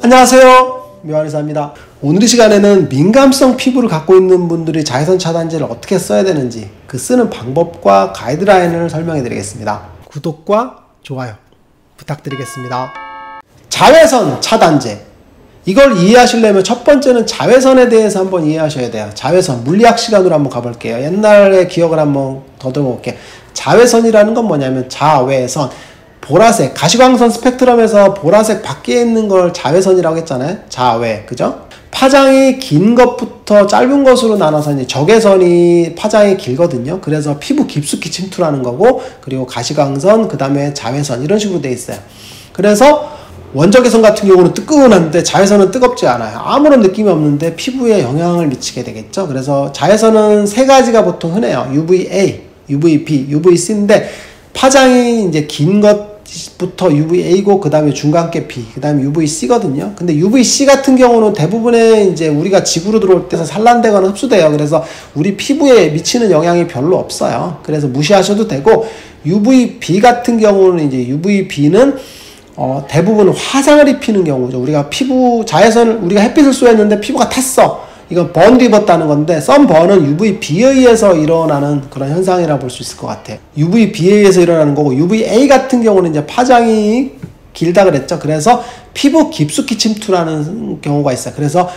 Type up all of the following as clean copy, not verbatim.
안녕하세요, 묘한의사입니다. 오늘 이 시간에는 민감성 피부를 갖고 있는 분들이 자외선 차단제를 어떻게 써야 되는지 그 쓰는 방법과 가이드라인을 설명해 드리겠습니다. 구독과 좋아요 부탁드리겠습니다. 자외선 차단제, 이걸 이해하시려면 첫 번째는 자외선에 대해서 한번 이해하셔야 돼요. 자외선, 물리학 시간으로 한번 가볼게요. 옛날의 기억을 한번 더듬어 볼게요. 자외선이라는 건 뭐냐면 자외선, 보라색, 가시광선 스펙트럼에서 보라색 밖에 있는 걸 자외선이라고 했잖아요. 자외, 그죠? 파장이 긴 것부터 짧은 것으로 나눠서 이제 적외선이 파장이 길거든요. 그래서 피부 깊숙이 침투하는 거고, 그리고 가시광선, 그 다음에 자외선, 이런 식으로 돼 있어요. 그래서 원적외선 같은 경우는 뜨끈한데 자외선은 뜨겁지 않아요. 아무런 느낌이 없는데 피부에 영향을 미치게 되겠죠. 그래서 자외선은 세 가지가 보통 흔해요. UVA, UVB, UVC인데 파장이 이제 긴 것부터 UVA고, 그 다음에 중간계 B, 그 다음에 UVC거든요. 근데 UVC 같은 경우는 대부분의 이제 우리가 지구로 들어올 때서 산란되거나 흡수돼요. 그래서 우리 피부에 미치는 영향이 별로 없어요. 그래서 무시하셔도 되고, UVB 같은 경우는 이제 UVB는 대부분 화상을 입히는 경우죠. 우리가 피부, 자외선을, 우리가 햇빛을 쏘였는데 피부가 탔어. 이건 번도 입었다는 건데, 썬번은 UVB에 의해서 일어나는 그런 현상이라 볼 수 있을 것 같아요. UVB에 의해서 일어나는 거고, UVA 같은 경우는 이제 파장이 길다 그랬죠. 그래서 피부 깊숙이 침투하는 경우가 있어요. 그래서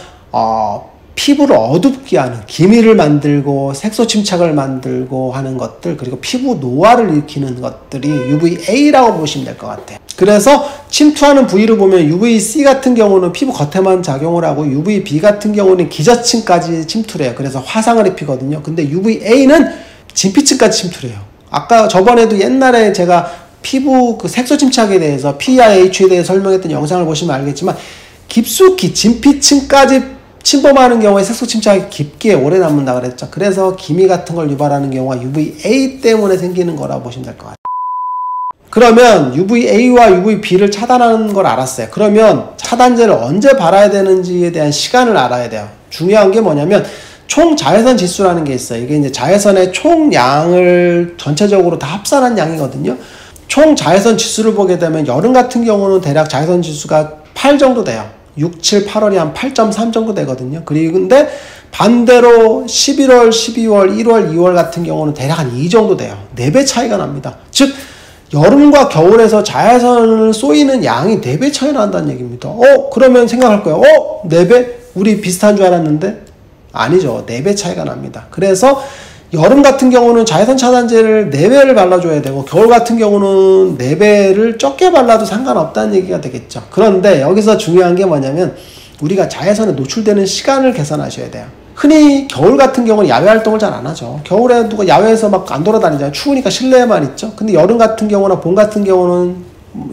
피부를 어둡게 하는, 기미를 만들고 색소 침착을 만들고 하는 것들, 그리고 피부 노화를 일으키는 것들이 UVA라고 보시면 될 것 같아요. 그래서 침투하는 부위를 보면 UVC 같은 경우는 피부 겉에만 작용을 하고, UVB 같은 경우는 기저층까지 침투를 해요. 그래서 화상을 입히거든요. 근데 UVA는 진피층까지 침투를 해요. 아까 저번에도 옛날에 제가 피부 그 색소 침착에 대해서 PIH에 대해 설명했던 영상을 보시면 알겠지만, 깊숙이 진피층까지 침범하는 경우에 색소 침착이 깊게 오래 남는다 그랬죠. 그래서 기미 같은 걸 유발하는 경우가 UVA 때문에 생기는 거라고 보시면 될 것 같아요. 그러면 UVA와 UVB를 차단하는 걸 알았어요. 그러면 차단제를 언제 발라야 되는지에 대한 시간을 알아야 돼요. 중요한 게 뭐냐면 총 자외선 지수라는 게 있어요. 이게 이제 자외선의 총량을 전체적으로 다 합산한 양이거든요. 총 자외선 지수를 보게 되면 여름 같은 경우는 대략 자외선 지수가 8 정도 돼요. 6, 7, 8월이 한 8.3 정도 되거든요. 그리고 근데 반대로 11월, 12월, 1월, 2월 같은 경우는 대략 한 2 정도 돼요. 4배 차이가 납니다. 즉 여름과 겨울에서 자외선을 쏘이는 양이 4배 차이 난다는 얘기입니다. 그러면 생각할 거예요. 4배? 우리 비슷한 줄 알았는데? 아니죠. 4배 차이가 납니다. 그래서 여름 같은 경우는 자외선 차단제를 4배를 발라줘야 되고, 겨울 같은 경우는 4배를 적게 발라도 상관없다는 얘기가 되겠죠. 그런데 여기서 중요한 게 뭐냐면 우리가 자외선에 노출되는 시간을 계산하셔야 돼요. 흔히 겨울 같은 경우는 야외 활동을 잘 안 하죠. 겨울에 누가 야외에서 막 안 돌아다니잖아요. 추우니까 실내에만 있죠. 근데 여름 같은 경우나 봄 같은 경우는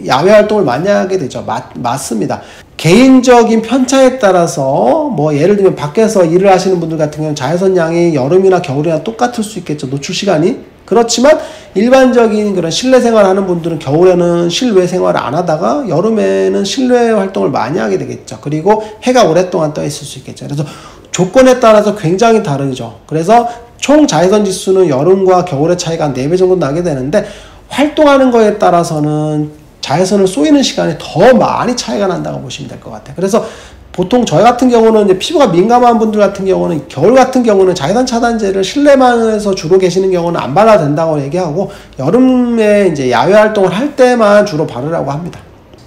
야외 활동을 많이 하게 되죠. 맞습니다. 개인적인 편차에 따라서 뭐 예를 들면 밖에서 일을 하시는 분들 같은 경우는 자외선 양이 여름이나 겨울이나 똑같을 수 있겠죠. 노출 시간이. 그렇지만 일반적인 그런 실내 생활하는 분들은 겨울에는 실외 생활을 안 하다가 여름에는 실내 활동을 많이 하게 되겠죠. 그리고 해가 오랫동안 떠 있을 수 있겠죠. 그래서 조건에 따라서 굉장히 다르죠. 그래서 총 자외선 지수는 여름과 겨울의 차이가 한 4배 정도 나게 되는데, 활동하는 거에 따라서는 자외선을 쏘이는 시간이 더 많이 차이가 난다고 보시면 될 것 같아요. 그래서 보통 저희 같은 경우는 이제 피부가 민감한 분들 같은 경우는 겨울 같은 경우는 자외선 차단제를 실내만에서 주로 계시는 경우는 안 발라도 된다고 얘기하고, 여름에 이제 야외 활동을 할 때만 주로 바르라고 합니다.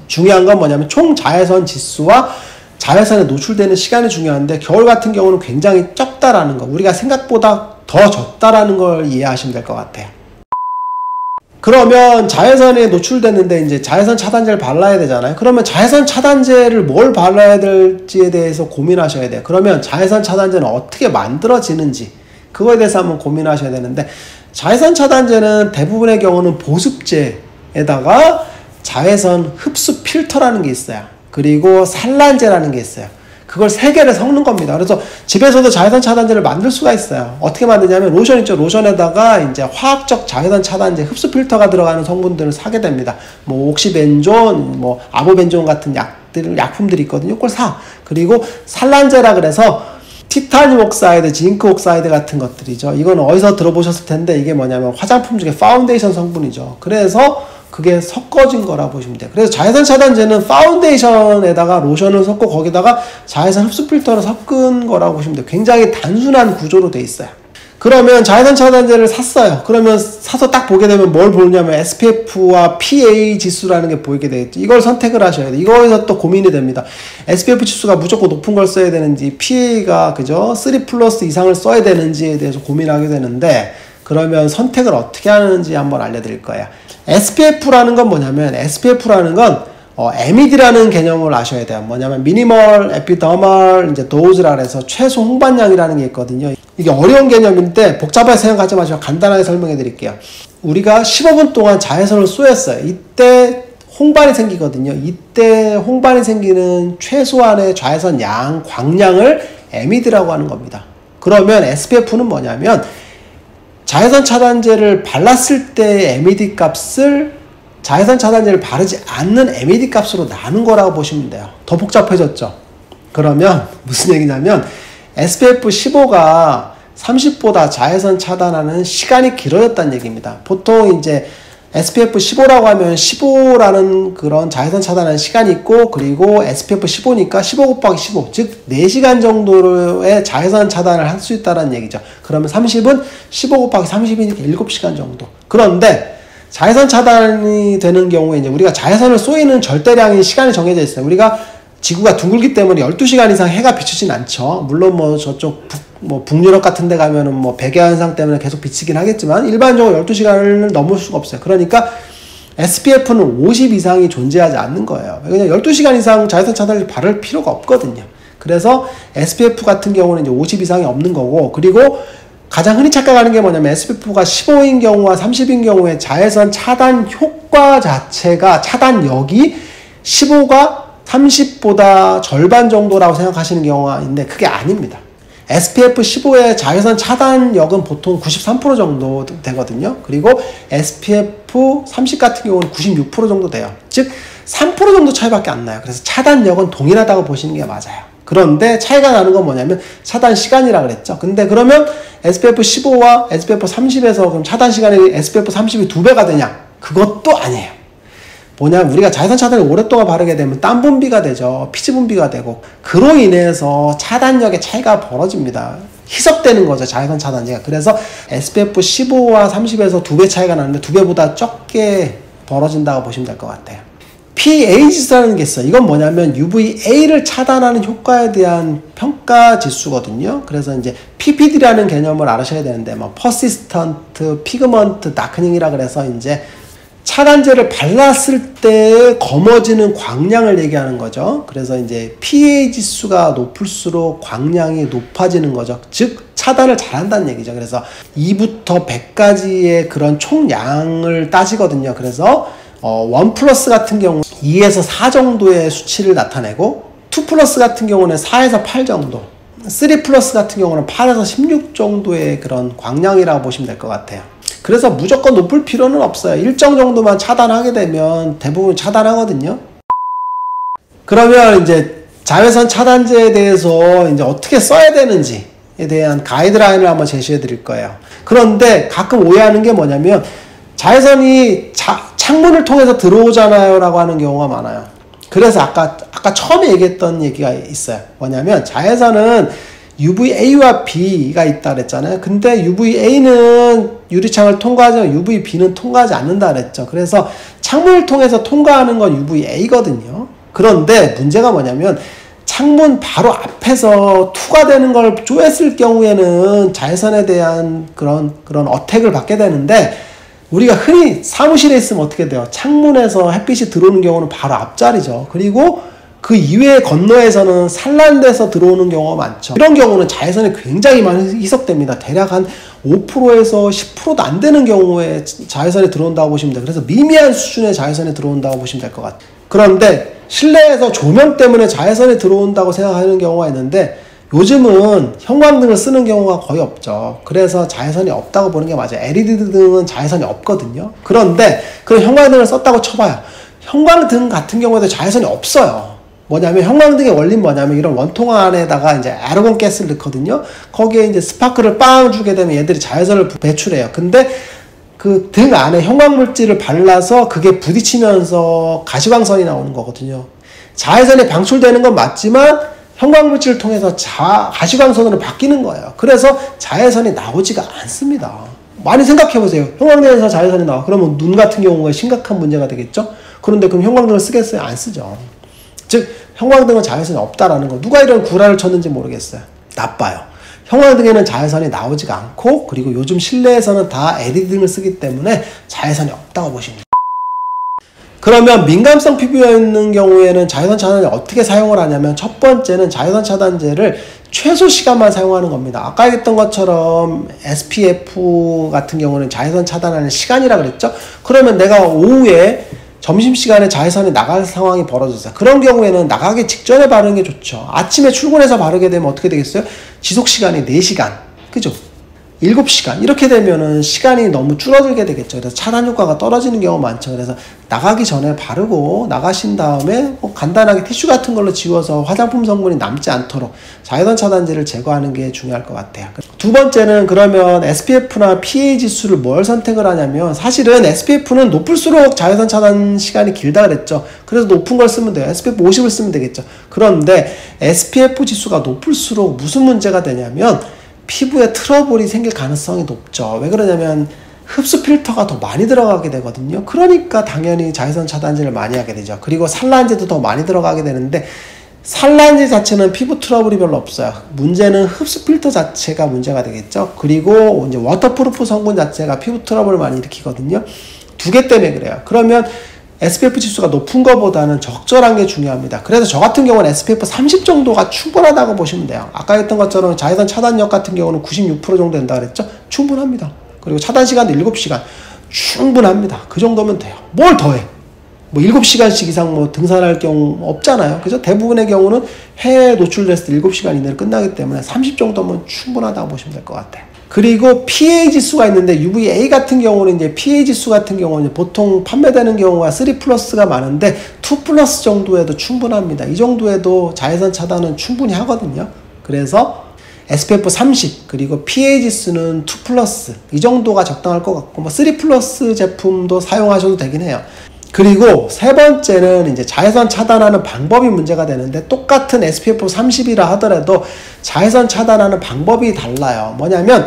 중요한 건 뭐냐면 총 자외선 지수와 자외선에 노출되는 시간이 중요한데, 겨울 같은 경우는 굉장히 적다라는 거, 우리가 생각보다 더 적다라는 걸 이해하시면 될 것 같아요. 그러면 자외선에 노출됐는데 이제 자외선 차단제를 발라야 되잖아요. 그러면 자외선 차단제를 뭘 발라야 될지에 대해서 고민하셔야 돼요. 그러면 자외선 차단제는 어떻게 만들어지는지 그거에 대해서 한번 고민하셔야 되는데, 자외선 차단제는 대부분의 경우는 보습제에다가 자외선 흡수 필터라는 게 있어요. 그리고 산란제라는 게 있어요. 그걸 3개를 섞는 겁니다. 그래서 집에서도 자외선 차단제를 만들 수가 있어요. 어떻게 만드냐면 로션 있죠. 로션에다가 이제 화학적 자외선 차단제 흡수 필터가 들어가는 성분들을 사게 됩니다. 뭐 옥시벤존, 뭐 아보벤존 같은 약품들이 있거든요. 그걸 사. 그리고 산란제라 그래서 티타늄 옥사이드, 징크 옥사이드 같은 것들이죠. 이건 어디서 들어보셨을 텐데, 이게 뭐냐면 화장품 중에 파운데이션 성분이죠. 그래서 그 그게 섞어진 거라 보시면 돼요. 그래서 자외선 차단제는 파운데이션에다가 로션을 섞고 거기다가 자외선 흡수 필터를 섞은 거라고 보시면 돼요. 굉장히 단순한 구조로 돼 있어요. 그러면 자외선 차단제를 샀어요. 그러면 사서 딱 보게 되면 뭘 보냐면 SPF와 PA 지수라는 게 보이게 되겠죠. 이걸 선택을 하셔야 돼요. 이거에서 또 고민이 됩니다. SPF 지수가 무조건 높은 걸 써야 되는지, PA가 그죠? 3+ 이상을 써야 되는지에 대해서 고민하게 되는데, 그러면 선택을 어떻게 하는지 한번 알려드릴 거예요. SPF라는 건 뭐냐면, SPF라는 건 MED라는 개념을 아셔야 돼요. 뭐냐면 미니멀 에피더멀 이제 도즈라 해서 최소 홍반량이라는 게 있거든요. 이게 어려운 개념인데 복잡하게 생각하지 마시고 간단하게 설명해 드릴게요. 우리가 15분 동안 자외선을 쏘였어요. 이때 홍반이 생기거든요. 이때 홍반이 생기는 최소한의 자외선 양, 광량을 MED라고 하는 겁니다. 그러면 SPF는 뭐냐면 자외선 차단제를 발랐을 때 MED 값을 자외선 차단제를 바르지 않는 MED 값으로 나눈 거라고 보시면 돼요. 더 복잡해졌죠? 그러면 무슨 얘기냐면 SPF 15가 30보다 자외선 차단하는 시간이 길어졌다는 얘기입니다. 보통 이제 SPF 15라고 하면 15라는 그런 자외선 차단하는 시간이 있고, 그리고 SPF 15니까 15 곱하기 15, 즉 4시간 정도의 자외선 차단을 할 수 있다는 얘기죠. 그러면 30은 15 곱하기 30이니까 7시간 정도. 그런데 자외선 차단이 되는 경우에 이제 우리가 자외선을 쏘이는 절대량의 시간이 정해져 있어요. 우리가 지구가 둥글기 때문에 12시간 이상 해가 비추진 않죠. 물론 뭐 저쪽 북유럽 같은 데 가면은 뭐 백야 현상 때문에 계속 비치긴 하겠지만 일반적으로 12시간을 넘을 수가 없어요. 그러니까 SPF는 50 이상이 존재하지 않는 거예요. 그냥 12시간 이상 자외선 차단을 바를 필요가 없거든요. 그래서 SPF 같은 경우는 이제 50 이상이 없는 거고, 그리고 가장 흔히 착각하는 게 뭐냐면 SPF가 15인 경우와 30인 경우에 자외선 차단 효과 자체가, 차단력이 15가 30보다 절반 정도라고 생각하시는 경우가 있는데 그게 아닙니다. SPF 15의 자외선 차단력은 보통 93% 정도 되거든요. 그리고 SPF 30 같은 경우는 96% 정도 돼요. 즉 3% 정도 차이밖에 안 나요. 그래서 차단력은 동일하다고 보시는 게 맞아요. 그런데 차이가 나는 건 뭐냐면 차단 시간이라 그랬죠. 근데 그러면 SPF 15와 SPF 30에서 그럼 차단 시간이 SPF 30이 2배가 되냐? 그것도 아니에요. 뭐냐면 우리가 자외선 차단을 오랫동안 바르게 되면 땀 분비가 되죠. 피지 분비가 되고, 그로 인해서 차단력의 차이가 벌어집니다. 희석되는 거죠, 자외선 차단제가. 그래서 SPF 15와 30에서 2배 차이가 나는데 2배보다 적게 벌어진다고 보시면 될 것 같아요. PA 지수라는 게 있어요. 이건 뭐냐면 UVA를 차단하는 효과에 대한 평가 지수거든요. 그래서 이제 PPD라는 개념을 알아셔야 되는데, 뭐 persistent pigment darkening이라 그래서 이제 차단제를 발랐을 때 검어지는 광량을 얘기하는 거죠. 그래서 이제 PA 지수가 높을수록 광량이 높아지는 거죠. 즉 차단을 잘한다는 얘기죠. 그래서 2부터 100까지의 그런 총량을 따지거든요. 그래서 1+ 같은 경우 2에서 4 정도의 수치를 나타내고, 2+ 같은 경우는 4에서 8 정도, 3+ 같은 경우는 8에서 16 정도의 그런 광량이라고 보시면 될 것 같아요. 그래서 무조건 높을 필요는 없어요. 일정 정도만 차단하게 되면 대부분 차단하거든요. 그러면 이제 자외선 차단제에 대해서 이제 어떻게 써야 되는지에 대한 가이드라인을 한번 제시해 드릴 거예요. 그런데 가끔 오해하는 게 뭐냐면 자외선이 창문을 통해서 들어오잖아요 라고 하는 경우가 많아요. 그래서 아까 처음에 얘기했던 얘기가 있어요. 뭐냐면 자외선은 UVA와 B가 있다 그랬잖아요. 근데 UVA는 유리창을 통과하지만 UVB는 통과하지 않는다 그랬죠. 그래서 창문을 통해서 통과하는 건 UVA거든요. 그런데 문제가 뭐냐면 창문 바로 앞에서 투과되는 걸 쪼였을 경우에는 자외선에 대한 그런 어택을 받게 되는데, 우리가 흔히 사무실에 있으면 어떻게 돼요? 창문에서 햇빛이 들어오는 경우는 바로 앞자리죠. 그리고 그 이외의 건너에서는 산란돼서 들어오는 경우가 많죠. 이런 경우는 자외선이 굉장히 많이 희석됩니다. 대략 한 5%에서 10%도 안 되는 경우에 자외선이 들어온다고 보시면 돼요. 그래서 미미한 수준의 자외선이 들어온다고 보시면 될 것 같아요. 그런데 실내에서 조명 때문에 자외선이 들어온다고 생각하는 경우가 있는데, 요즘은 형광등을 쓰는 경우가 거의 없죠. 그래서 자외선이 없다고 보는 게 맞아요. LED 등은 자외선이 없거든요. 그런데 그런 형광등을 썼다고 쳐봐요. 형광등 같은 경우에도 자외선이 없어요. 뭐냐면 형광등의 원리는 뭐냐면 이런 원통 안에다가 이제 아르곤 가스를 넣거든요. 거기에 이제 스파크를 빵 주게 되면 얘들이 자외선을 배출해요. 근데 그 등 안에 형광물질을 발라서 그게 부딪히면서 가시광선이 나오는 거거든요. 자외선이 방출되는 건 맞지만 형광물질을 통해서 가시광선으로 바뀌는 거예요. 그래서 자외선이 나오지가 않습니다. 많이 생각해보세요. 형광등에서 자외선이 나와. 그러면 눈 같은 경우가 심각한 문제가 되겠죠? 그런데 그럼 형광등을 쓰겠어요? 안 쓰죠. 즉 형광등은 자외선이 없다라는 거. 누가 이런 구라를 쳤는지 모르겠어요. 나빠요. 형광등에는 자외선이 나오지가 않고, 그리고 요즘 실내에서는 다 LED등을 쓰기 때문에 자외선이 없다고 보시면 돼요. 그러면 민감성 피부였는 경우에는 자외선 차단제 어떻게 사용을 하냐면, 첫 번째는 자외선 차단제를 최소 시간만 사용하는 겁니다. 아까 했던 것처럼 SPF 같은 경우는 자외선 차단하는 시간이라 그랬죠. 그러면 내가 오후에 점심시간에 자외선이 나갈 상황이 벌어졌어요. 그런 경우에는 나가기 직전에 바르는 게 좋죠. 아침에 출근해서 바르게 되면 어떻게 되겠어요? 지속시간이 4시간, 그죠? 7시간 이렇게 되면은 시간이 너무 줄어들게 되겠죠. 그래서 차단 효과가 떨어지는 경우가 많죠. 그래서 나가기 전에 바르고 나가신 다음에 간단하게 티슈 같은 걸로 지워서 화장품 성분이 남지 않도록 자외선 차단제를 제거하는 게 중요할 것 같아요. 두 번째는 그러면 SPF나 PA 지수를 뭘 선택을 하냐면, 사실은 SPF는 높을수록 자외선 차단 시간이 길다 그랬죠. 그래서 높은 걸 쓰면 돼요. SPF 50을 쓰면 되겠죠. 그런데 SPF 지수가 높을수록 무슨 문제가 되냐면 피부에 트러블이 생길 가능성이 높죠. 왜 그러냐면 흡수 필터가 더 많이 들어가게 되거든요. 그러니까 당연히 자외선 차단제를 많이 하게 되죠. 그리고 산란제도 더 많이 들어가게 되는데, 산란제 자체는 피부 트러블이 별로 없어요. 문제는 흡수 필터 자체가 문제가 되겠죠. 그리고 이제 워터프루프 성분 자체가 피부 트러블을 많이 일으키거든요. 두 개 때문에 그래요. 그러면 SPF 지수가 높은 것보다는 적절한 게 중요합니다. 그래서 저 같은 경우는 SPF 30 정도가 충분하다고 보시면 돼요. 아까 했던 것처럼 자외선 차단력 같은 경우는 96% 정도 된다 그랬죠? 충분합니다. 그리고 차단 시간도 7시간 충분합니다. 그 정도면 돼요. 뭘 더해? 뭐 7시간씩 이상 뭐 등산할 경우 없잖아요. 그죠? 대부분의 경우는 해에 노출됐을 때 7시간 이내로 끝나기 때문에 30 정도면 충분하다고 보시면 될 것 같아요. 그리고 PA 지수가 있는데, UVA 같은 경우는 이제 PA 지수 같은 경우는 보통 판매되는 경우가 3+가 많은데 2+ 정도에도 충분합니다. 이 정도에도 자외선 차단은 충분히 하거든요. 그래서 SPF 30 그리고 PA 지수는 2+, 이 정도가 적당할 것 같고, 뭐 3+ 제품도 사용하셔도 되긴 해요. 그리고 세 번째는 이제 자외선 차단하는 방법이 문제가 되는데, 똑같은 SPF 30이라 하더라도 자외선 차단하는 방법이 달라요. 뭐냐면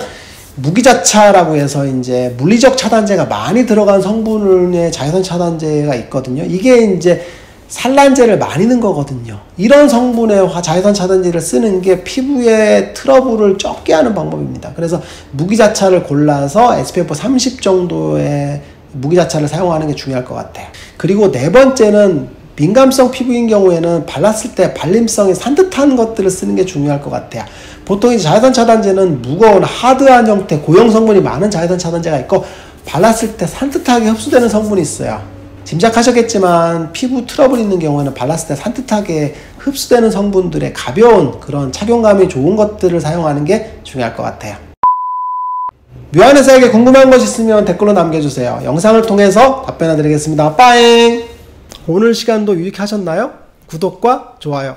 무기자차라고 해서 이제 물리적 차단제가 많이 들어간 성분의 자외선 차단제가 있거든요. 이게 이제 산란제를 많이 넣은 거거든요. 이런 성분의 자외선 차단제를 쓰는 게 피부의 트러블을 적게 하는 방법입니다. 그래서 무기자차를 골라서 SPF 30 정도의 무기자차를 사용하는 게 중요할 것 같아요. 그리고 네 번째는 민감성 피부인 경우에는 발랐을 때 발림성이 산뜻한 것들을 쓰는 게 중요할 것 같아요. 보통 이제 자외선 차단제는 무거운 하드한 형태, 고형 성분이 많은 자외선 차단제가 있고, 발랐을 때 산뜻하게 흡수되는 성분이 있어요. 짐작하셨겠지만 피부 트러블 있는 경우에는 발랐을 때 산뜻하게 흡수되는 성분들의 가벼운 그런 착용감이 좋은 것들을 사용하는 게 중요할 것 같아요. 묘한의사에게 궁금한 것 있으면 댓글로 남겨주세요. 영상을 통해서 답변해 드리겠습니다. 빠잉! 오늘 시간도 유익하셨나요? 구독과 좋아요